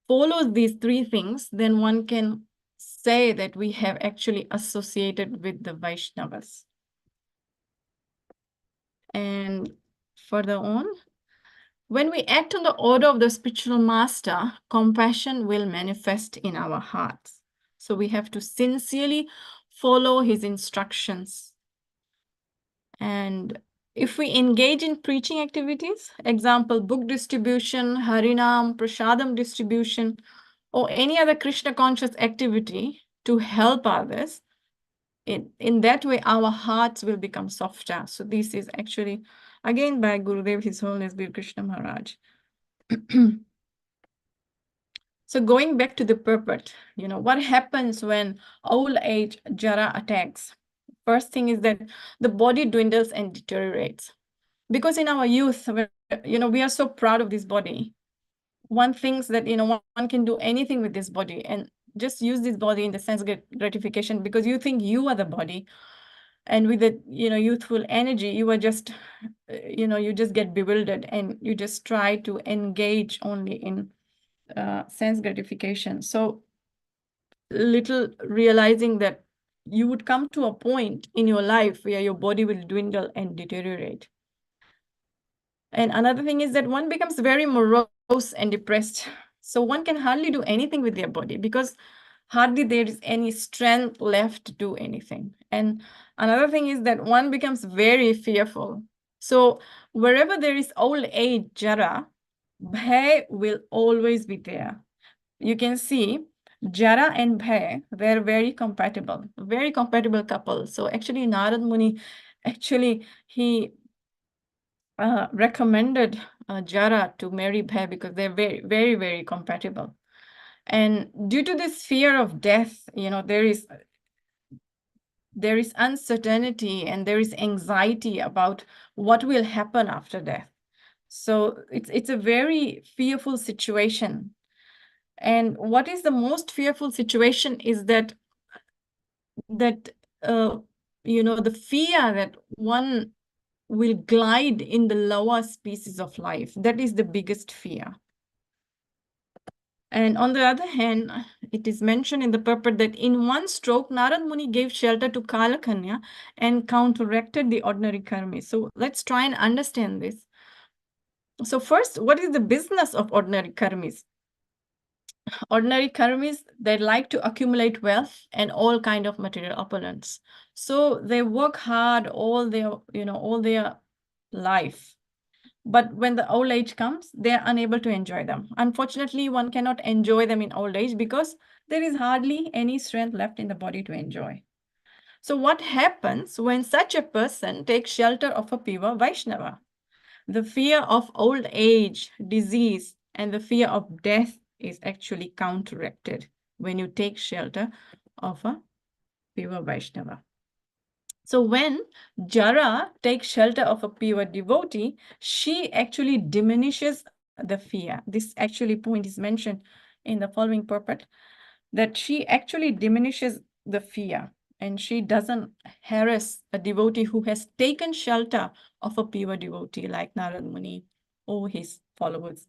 follows these three things, then one can say that we have actually associated with the Vaishnavas. And further on, when we act on the order of the spiritual master, compassion will manifest in our hearts. So we have to sincerely follow his instructions. And if we engage in preaching activities, example, book distribution, Harinam, Prasadam distribution, or any other Krishna conscious activity to help others, in that way, our hearts will become softer. So this is actually, again, by Gurudev, His Holiness Bir Krishna Maharaj. So going back to the purport, what happens when old age jara attacks? First thing is that the body dwindles and deteriorates. Because in our youth, we are so proud of this body. One thinks that, one can do anything with this body and just use this body in the sense of gratification, because you think you are the body. And with the, youthful energy, you are just, you just get bewildered and you just try to engage only in sense gratification. So little realizing that you would come to a point in your life where your body will dwindle and deteriorate. And another thing is that one becomes very morose and depressed. So one can hardly do anything with their body because hardly there is any strength left to do anything. And another thing is that one becomes very fearful. So wherever there is old age, jara, bhai will always be there. You can see Jara and Bhay, they're very compatible couple. So actually Narad Muni, he recommended Jara to marry Bhay because they're very, very, very compatible. And due to this fear of death, there is uncertainty and there is anxiety about what will happen after death. So it's a very fearful situation. And what is the most fearful situation is that the fear that one will glide in the lower species of life. That is the biggest fear. And on the other hand, it is mentioned in the purport that in one stroke, Narad Muni gave shelter to Kalakanya and counteracted the ordinary karmis. So let's try and understand this. So first, what is the business of ordinary karmis? Ordinary karmis, they like to accumulate wealth and all kind of material opulence. So they work hard all their life. But when the old age comes, they are unable to enjoy them. Unfortunately, one cannot enjoy them in old age because there is hardly any strength left in the body to enjoy. So what happens when such a person takes shelter of a pure Vaishnava? The fear of old age, disease, and the fear of death is actually counteracted when you take shelter of a pure Vaishnava. So when Jara takes shelter of a pure devotee, she actually diminishes the fear. This actually point is mentioned in the following purport, that she actually diminishes the fear and she doesn't harass a devotee who has taken shelter of a pure devotee like Narad Muni or his followers.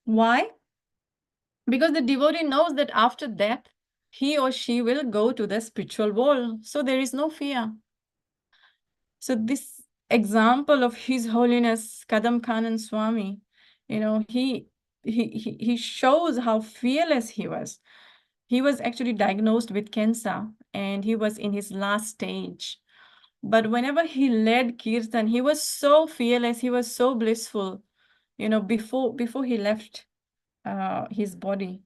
Why? Because the devotee knows that after death, he or she will go to the spiritual world. So there is no fear. So this example of His Holiness Kadam Kanan Swami, he shows how fearless he was. He was actually diagnosed with cancer and he was in his last stage. But whenever he led Kirtan, he was so fearless, he was so blissful, before he left his body.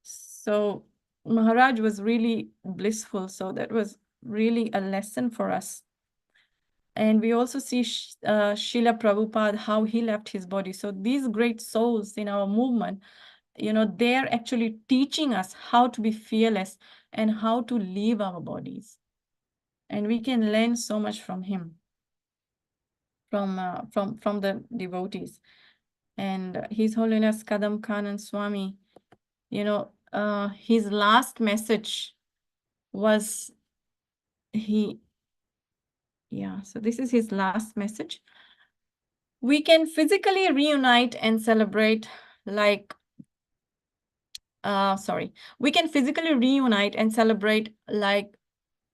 So Maharaj was really blissful. So that was really a lesson for us. And we also see Srila Prabhupada, how he left his body. So these great souls in our movement, they're actually teaching us how to be fearless and how to leave our bodies. And we can learn so much from him, from the devotees. And His Holiness Kadam Kanan Swami, his last message was so this is his last message. We can physically reunite and celebrate like, we can physically reunite and celebrate like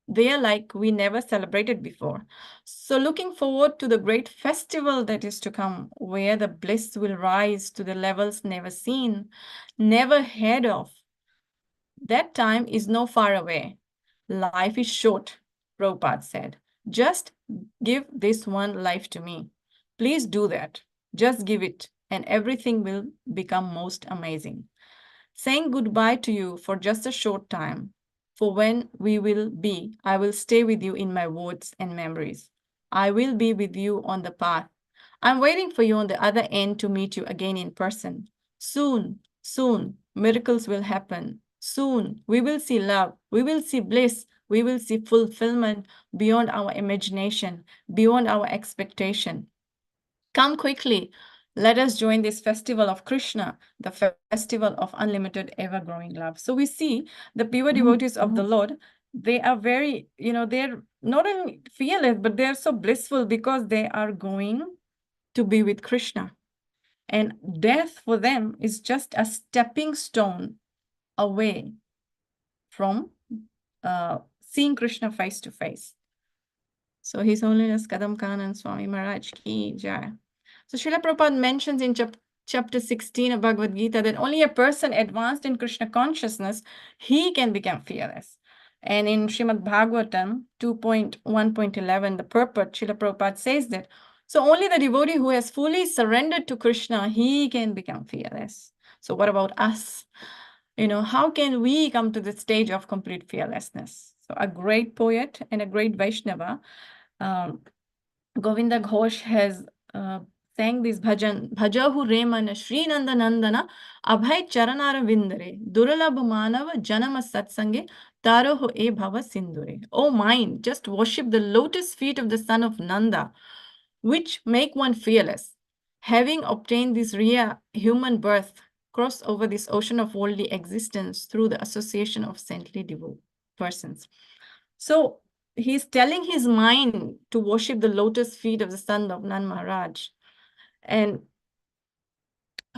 we never celebrated before. So looking forward to the great festival that is to come, where the bliss will rise to the levels never seen, never heard of. That time is no far away. Life is short, Prabhupada said. Just give this one life to me. Please do that. Just give it, and everything will become most amazing. Saying goodbye to you for just a short time. For when we will be, I will stay with you in my words and memories. I will be with you on the path. I'm waiting for you on the other end to meet you again in person. Soon, soon, miracles will happen. Soon, we will see love. We will see bliss. We will see fulfillment beyond our imagination, beyond our expectation. Come quickly. Let us join this festival of Krishna, the festival of unlimited ever-growing love. So we see the pure devotees of the Lord, they are very, they're not only fearless, but they're so blissful because they are going to be with Krishna. And death for them is just a stepping stone away from seeing Krishna face to face. So His Holiness Kadam Kanan Swami Maharaj ki jai. So Srila Prabhupada mentions in chapter 16 of Bhagavad Gita that only a person advanced in Krishna consciousness, he can become fearless. And in Srimad Bhagavatam 2.1.11, the purport, Srila Prabhupada says that, so only the devotee who has fully surrendered to Krishna, he can become fearless. So what about us? How can we come to the stage of complete fearlessness? So a great poet and a great Vaishnava, Govinda Ghosh has sang this bhajan, Bhajahu Remana Shri Nanda Nandana Abhay Charanara Vindare Duralabh Manava Janama Satsange Taroho E Bhava Sindure. Oh mind, just worship the lotus feet of the son of Nanda, which make one fearless. Having obtained this rare human birth, cross over this ocean of worldly existence through the association of saintly devout persons. So he's telling his mind to worship the lotus feet of the son of Nan Maharaj. And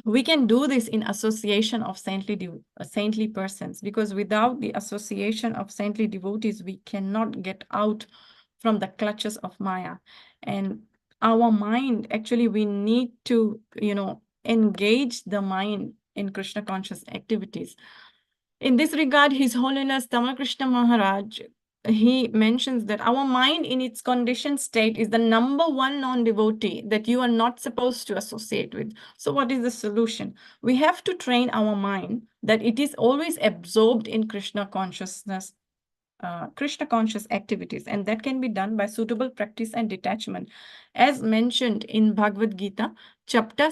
we can do this in association of saintly persons, because without the association of saintly devotees, we cannot get out from the clutches of Maya. And our mind, actually, we need to, engage the mind in Krishna conscious activities. In this regard, His Holiness Tamakrishna Maharaj, he mentions that our mind in its conditioned state is the number one non-devotee that you are not supposed to associate with. So what is the solution? We have to train our mind that it is always absorbed in Krishna consciousness, Krishna conscious activities, and that can be done by suitable practice and detachment, as mentioned in Bhagavad Gita, chapter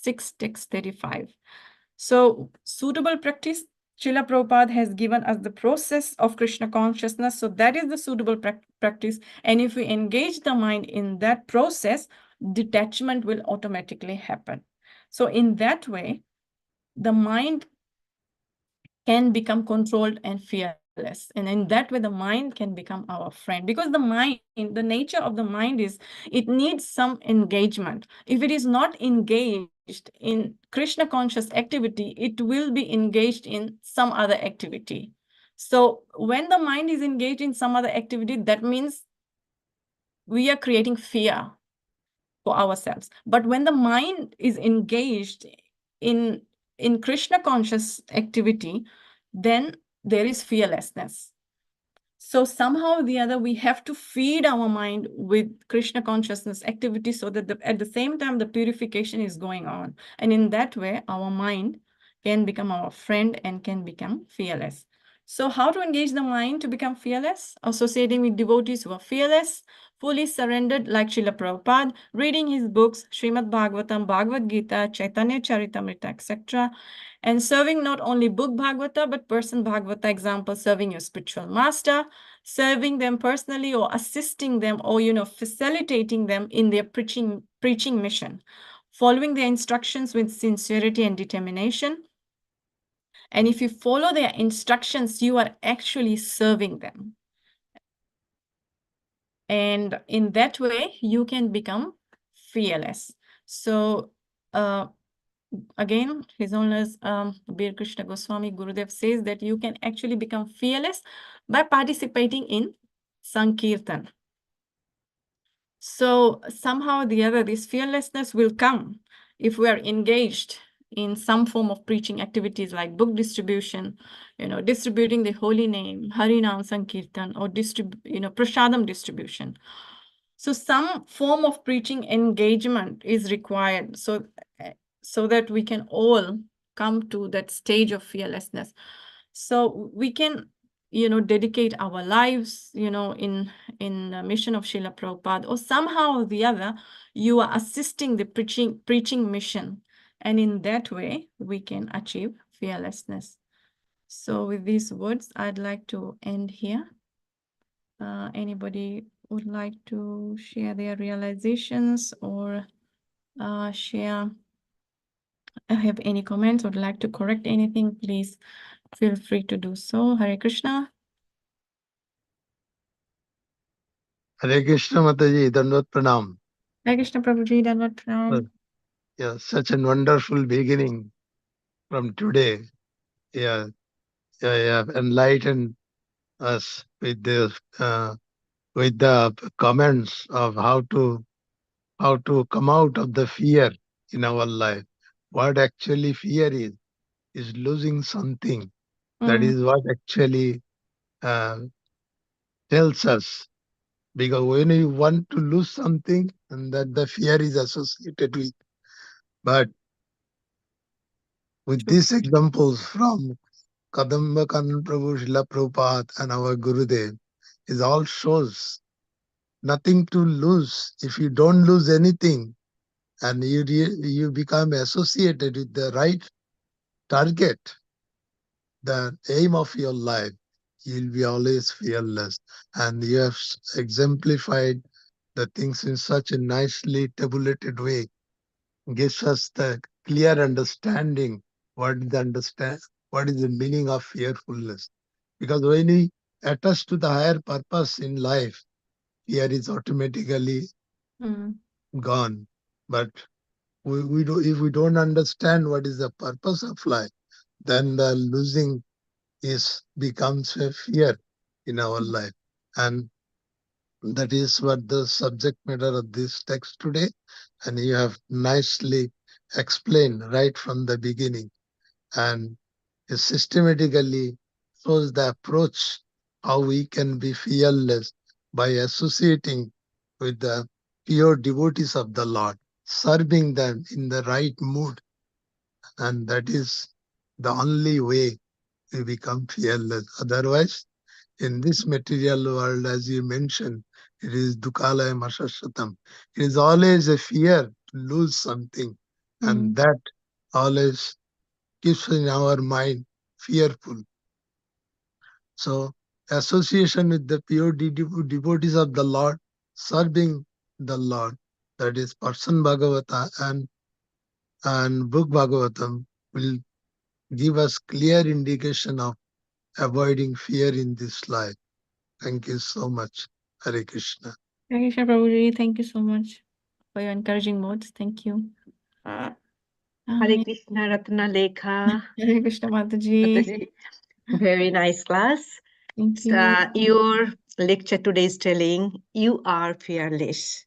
6, text 35. So suitable practice, Srila Prabhupada has given us the process of Krishna consciousness. So that is the suitable practice. And if we engage the mind in that process, detachment will automatically happen. So in that way, the mind can become controlled and fearless. And in that way, the mind can become our friend, because the nature of the mind is, it needs some engagement. If it is not engaged in Krishna conscious activity, it will be engaged in some other activity. So when the mind is engaged in some other activity, that means we are creating fear for ourselves. But when the mind is engaged in Krishna conscious activity, then there is fearlessness. So somehow or the other, we have to feed our mind with Krishna consciousness activity, so that at the same time, the purification is going on. And in that way, our mind can become our friend and can become fearless. So how to engage the mind to become fearless? Associating with devotees who are fearless, fully surrendered, like Srila Prabhupada, reading his books, Srimad Bhagavatam, Bhagavad Gita, Chaitanya Charitamrita, etc., and serving not only book Bhagavata, but person Bhagavata, example, serving your spiritual master, serving them personally, or assisting them, or, facilitating them in their preaching mission, following their instructions with sincerity and determination. And if you follow their instructions, you are actually serving them. And in that way, you can become fearless. So again, His Holiness Bir Krishna Goswami Gurudev says that you can actually become fearless by participating in Sankirtan. So somehow or the other, this fearlessness will come if we are engaged in some form of preaching activities like book distribution, distributing the holy name, Harinam Sankirtan, or Prasadam distribution. So some form of preaching engagement is required so that we can all come to that stage of fearlessness. So we can, dedicate our lives, in the mission of Srila Prabhupada, or somehow or the other, you are assisting the preaching mission. And in that way, we can achieve fearlessness. So with these words, I'd like to end here. Anybody would like to share their realizations or have any comments or would like to correct anything, please feel free to do so. Hare Krishna. Hare Krishna Mataji, Dandavat Pranam. Hare Krishna Prabhuji, Dandavat Pranam. Yeah, such a wonderful beginning from today. Yeah, enlightened us with the comments of how to come out of the fear in our life. What actually fear is losing something. That is what actually tells us. Because when you want to lose something, and that the fear is associated with. But with these examples from Kadamba Kanan Prabhu, Srila Prabhupada, and our Gurudev, it all shows nothing to lose. If you don't lose anything, and you become associated with the right target, the aim of your life, you'll be always fearless. And you have exemplified the things in such a nicely tabulated way, gives us the clear understanding what is the meaning of fearfulness. Because when we attach to the higher purpose in life, fear is automatically gone. But if we don't understand what is the purpose of life, then the losing becomes a fear in our life. And that is what the subject matter of this text today. And you have nicely explained right from the beginning. And it systematically shows the approach how we can be fearless by associating with the pure devotees of the Lord, serving them in the right mood. And that is the only way we become fearless. Otherwise, in this material world, as you mentioned, it is dukhalaya masashatam. It is always a fear to lose something. And that always keeps in our mind fearful. So association with the pure devotees of the Lord, serving the Lord, that is Person Bhagavata and Book Bhagavatam, will give us clear indication of avoiding fear in this life. Thank you so much. Hare Krishna. Hare Krishna Prabhuji, thank you so much for your encouraging words. Thank you. Hare Krishna Ratnalekha. Hare Krishna Mataji. Mataji. Very nice class. Thank you. Your lecture today is telling you are fearless.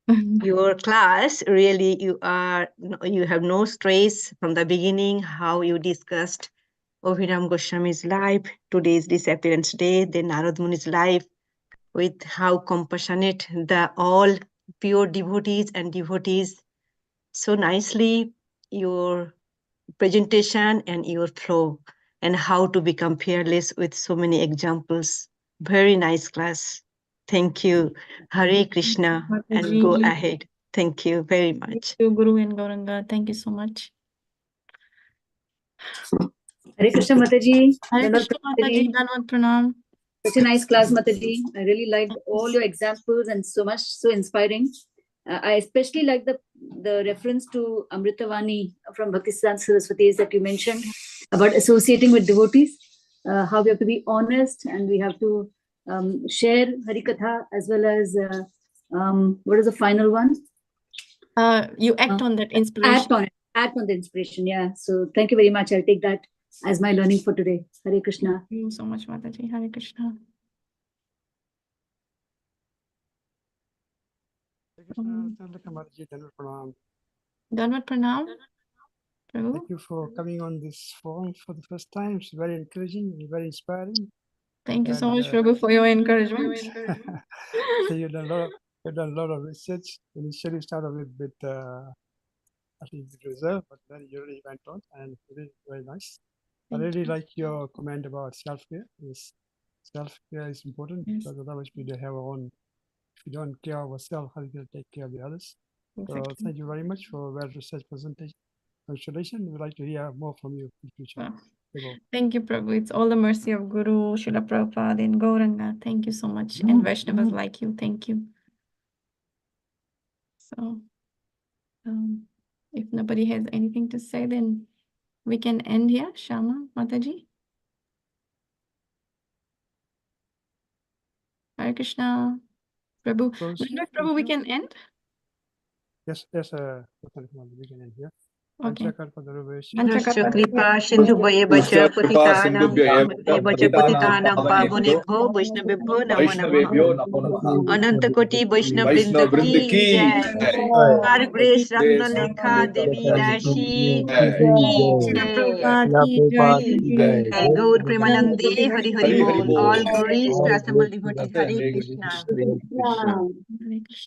Your class, really, you have no stress from the beginning, how you discussed Abhiram Goswami's life, today's disappearance day, then Narad Muni's life, with how compassionate the all pure devotees and devotees. So nicely your presentation and your flow and how to become fearless with so many examples. Very nice class. Thank you. Hare Krishna, and go ahead. Thank you very much. Thank you, Guru and Gauranga. Thank you so much. Hare Krishna Mataji. Hare Krishna Mataji. Dandavat Pranam. Such a nice class, Mataji. I really liked all your examples and so inspiring. I especially like the reference to Amritavani from Bhaktisiddhanta Saraswati's that you mentioned about associating with devotees, how we have to be honest and we have to share Harikatha as well as what is the final one? You act on that inspiration. Act on the inspiration. Yeah. So thank you very much. I'll take that as my learning for today. Hare Krishna. Thank you so much, Mataji. Hare Krishna. Danvat Pranam. Prabhu. Thank you for coming on this forum for the first time. It's very encouraging and very inspiring. Thank you so much, Prabhu, for your encouragement. So you've done a lot of research. Initially started with I think reserve, but then you really went on and really very nice. I really like your comment about self-care. Yes, self-care is important because otherwise we don't have our own. If we don't care ourselves, how are we going to take care of the others? Exactly. So thank you very much for a well-researched presentation. Congratulations. We'd like to hear more from you in the future. Thank you, Prabhu. It's all the mercy of Guru, Srila Prabhupada, and Gauranga. Thank you so much. And Vaishnavas like you. Thank you. So, if nobody has anything to say, then we can end here. Shama, Mataji. Hare Krishna. Prabhu. Prabhu, we can end? Yes, we can end here. Okay. कृपा सिन्धुभ्येव च पतितानां पावनेभ्यो वैष्णवेभ्यो नमो नमः। अनंतकोटि वैष्णव वृंद की जय। हर grace रत्नलेखा देवी दासी की जय। गौर प्रेमानंदे हरि हरि बोल। All glories to assembled devotees. Hare Krishna.